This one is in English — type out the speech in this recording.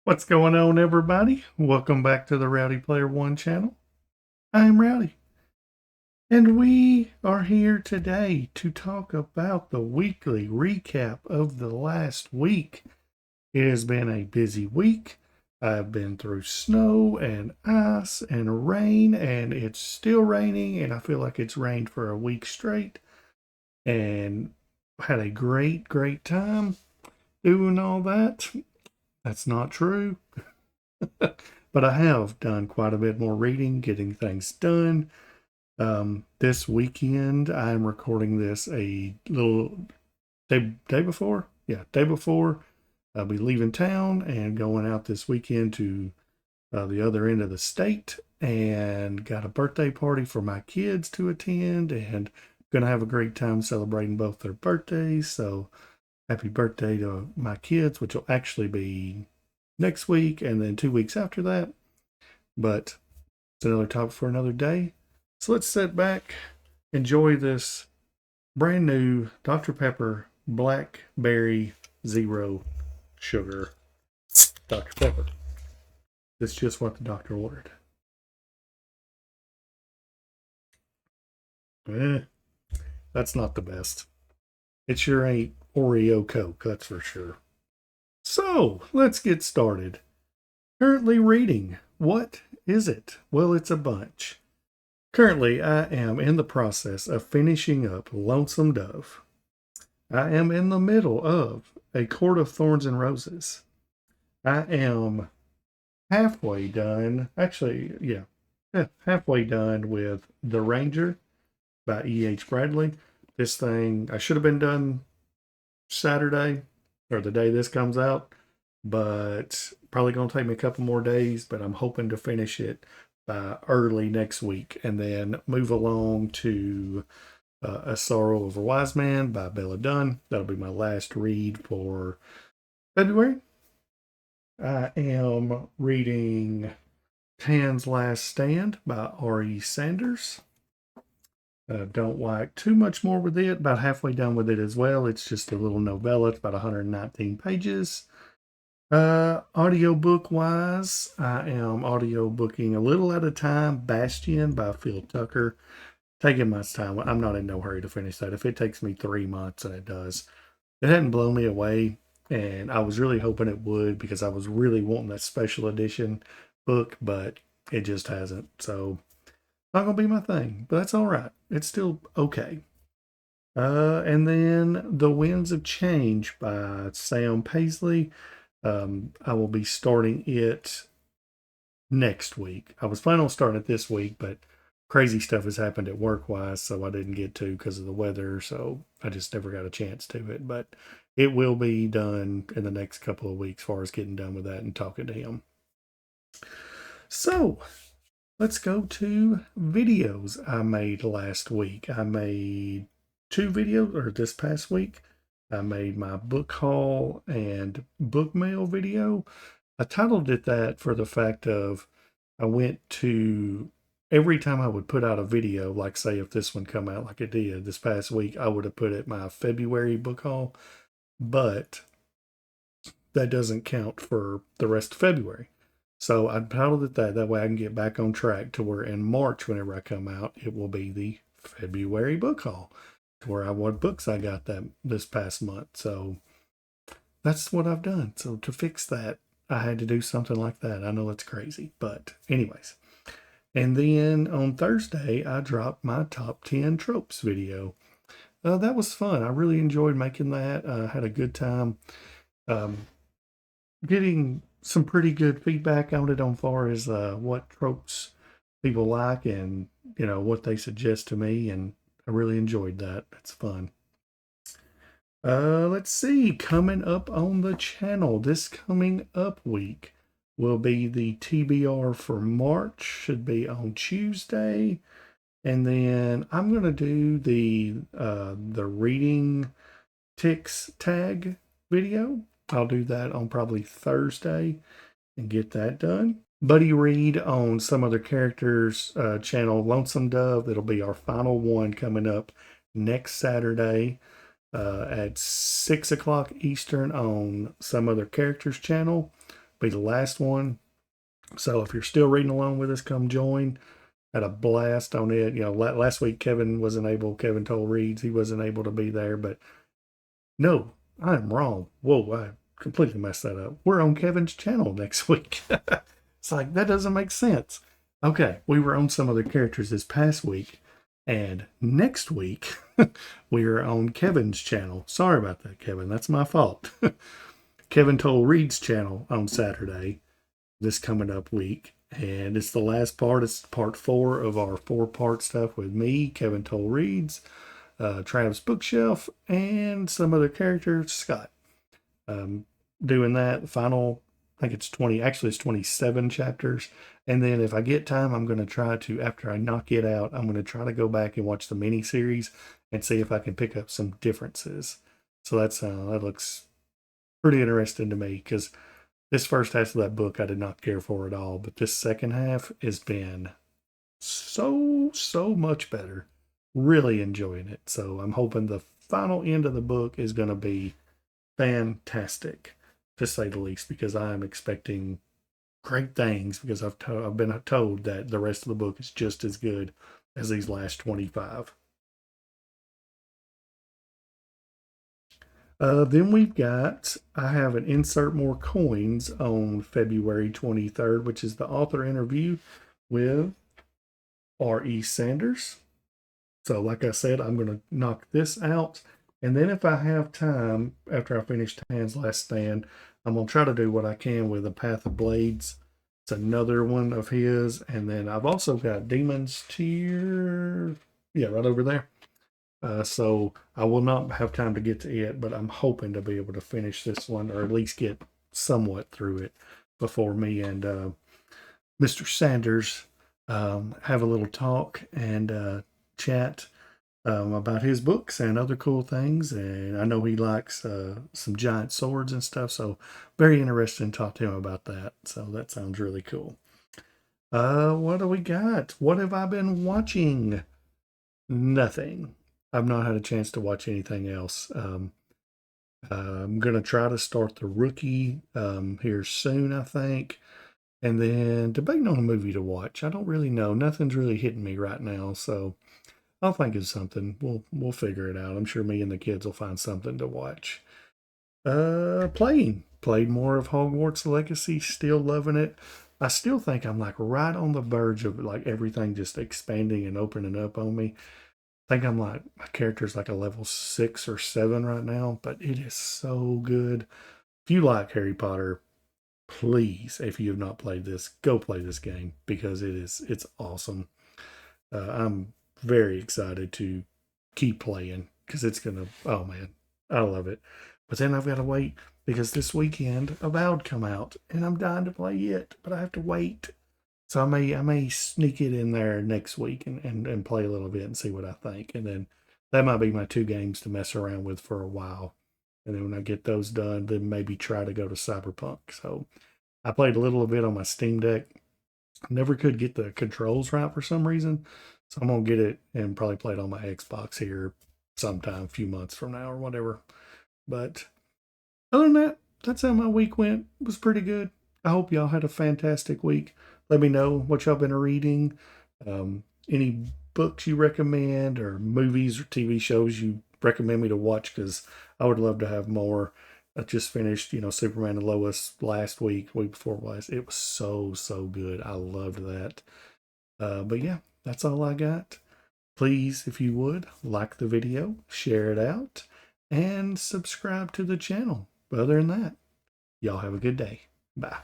What's going on, everybody? Welcome back to the Rowdy Player One channel. I'm Rowdy, and we are here today to talk about the weekly recap of the last week. It has been a busy week. I've been through snow and ice and rain, and it's still raining, and I feel like it's rained for a week straight, and had a great time doing all that. That's not true. But I have done quite a bit more reading, getting things done. This weekend, I'm recording this a little day before. Yeah, day before. I'll be leaving town and going out this weekend to the other end of the state, and got a birthday party for my kids to attend, and gonna have a great time celebrating both their birthdays. So happy birthday to my kids, which will actually be next week and then 2 weeks after that. But it's another topic for another day. So let's sit back, enjoy this brand new Dr. Pepper Blackberry Zero Sugar Dr. Pepper. That's just what the doctor ordered. That's not the best. It sure ain't Oreo Coke, that's for sure. So let's get started. Currently reading. What is it? Well, it's a bunch. Currently, I am in the process of finishing up Lonesome Dove. I am in the middle of A Court of Thorns and Roses. I am halfway done, halfway done with The Ranger by E.H. Bradley. This thing, I should have been done Saturday, or the day this comes out, but probably going to take me a couple more days, but I'm hoping to finish it by early next week and then move along to A Sorrow of a Wise Man by Bella Dunn. That'll be my last read for February. I am reading Tan's Last Stand by R.E. Sanders. Don't like too much more with it. About halfway done with it as well. It's just a little novella. It's about 119 pages. Audiobook wise, I am audiobooking a little at a time. Bastion by Phil Tucker. Taking my time. I'm not in no hurry to finish that. If it takes me 3 months, and it does, it hadn't blown me away, and I was really hoping it would because I was really wanting that special edition book, but it just hasn't. So not gonna be my thing, but that's all right. It's still okay. And then The Winds of Change by Sam Paisley. I will be starting it next week. I was planning on starting it this week, but crazy stuff has happened at work wise, so I didn't get to because of the weather. So I just never got a chance to it, but it will be done in the next couple of weeks as far as getting done with that and talking to him. So let's go to videos I made last week. I made 2 videos, or this past week. I made my book haul and book mail video. I titled it that for the fact of I went to, every time I would put out a video, like say if this one come out like it did this past week, I would have put it my February book haul, but that doesn't count for the rest of February. So I titled it that way I can get back on track to where in March, whenever I come out, it will be the February book haul, where what books I got this past month. So that's what I've done. So to fix that, I had to do something like that. I know it's crazy, but anyways. And then on Thursday, I dropped my top 10 tropes video. That was fun. I really enjoyed making that. I had a good time getting some pretty good feedback on it, on far as what tropes people like and what they suggest to me, and I really enjoyed that. It's fun. Let's see, coming up on the channel this coming up week will be the TBR for March. Should be on Tuesday, and then I'm gonna do the reading ticks tag video. I'll do that on probably Thursday and get that done. Buddy read on some other characters' channel, Lonesome Dove. That'll be our final one coming up next Saturday at 6 o'clock Eastern on some other characters' channel. Be the last one. So if you're still reading along with us, come join. Had a blast on it. You know, last week Kevin told Reeds he wasn't able to be there, but no, I'm wrong. Whoa, I completely messed that up. We're on Kevin's channel next week. It's like, that doesn't make sense. Okay, we were on some other characters this past week, and next week we are on Kevin's channel. Sorry about that, Kevin. That's my fault. Kevin told Reed's channel on Saturday, this coming up week. And it's the last part. It's part 4 of our 4-part stuff with me, Kevin told Reeds, Travis Bookshelf, and some other characters, Scott. Doing that final, I think it's 20, actually it's 27 chapters. And then if I get time, I'm going to try to, after I knock it out, I'm going to try to go back and watch the mini series and see if I can pick up some differences. So that looks pretty interesting to me, because this first half of that book I did not care for at all, but this second half has been so much better. Really enjoying it. So I'm hoping the final end of the book is going to be fantastic, to say the least, because I am expecting great things, because I've been told that the rest of the book is just as good as these last 25. Then we've got, I have an Insert More Coins on February 23rd, which is the author interview with R.E. Sanders. So like I said, I'm going to knock this out. And then if I have time, after I finish Tan's Last Stand, I'm going to try to do what I can with The Path of Blades. It's another one of his. And then I've also got Demon's Tear. Yeah, right over there. So I will not have time to get to it, but I'm hoping to be able to finish this one, or at least get somewhat through it before me and Mr. Sanders have a little talk and chat about his books and other cool things. And I know he likes some giant swords and stuff, so very interesting to talk to him about that. So that sounds really cool. What do we got? What have I been watching? Nothing. I've not had a chance to watch anything else. I'm going to try to start The Rookie here soon, I think. And then debating on a movie to watch. I don't really know. Nothing's really hitting me right now, so I'll think of something. We'll figure it out. I'm sure me and the kids will find something to watch. Played more of Hogwarts Legacy. Still loving it. I still think I'm like right on the verge of like everything just expanding and opening up on me. I think I'm like, my character's like a level 6 or 7 right now, but it is so good. If you like Harry Potter, please, if you have not played this, go play this game, because it's awesome. I'm very excited to keep playing, because it's gonna, oh man, I love it. But then I've got to wait, because this weekend Avowed come out and I'm dying to play it, but I have to wait. So I may sneak it in there next week and play a little bit and see what I think. And then that might be my 2 games to mess around with for a while. And then when I get those done, then maybe try to go to Cyberpunk. So I played a little bit on my Steam Deck. Never could get the controls right for some reason. So I'm going to get it and probably play it on my Xbox here sometime, a few months from now or whatever. But other than that, that's how my week went. It was pretty good. I hope y'all had a fantastic week. Let me know what y'all been reading, any books you recommend, or movies or TV shows you recommend me to watch, because I would love to have more. I just finished, Superman and Lois last week before last. It was so good. I loved that. But yeah, that's all I got. Please, if you would, like the video, share it out, and subscribe to the channel. But other than that, y'all have a good day. Bye.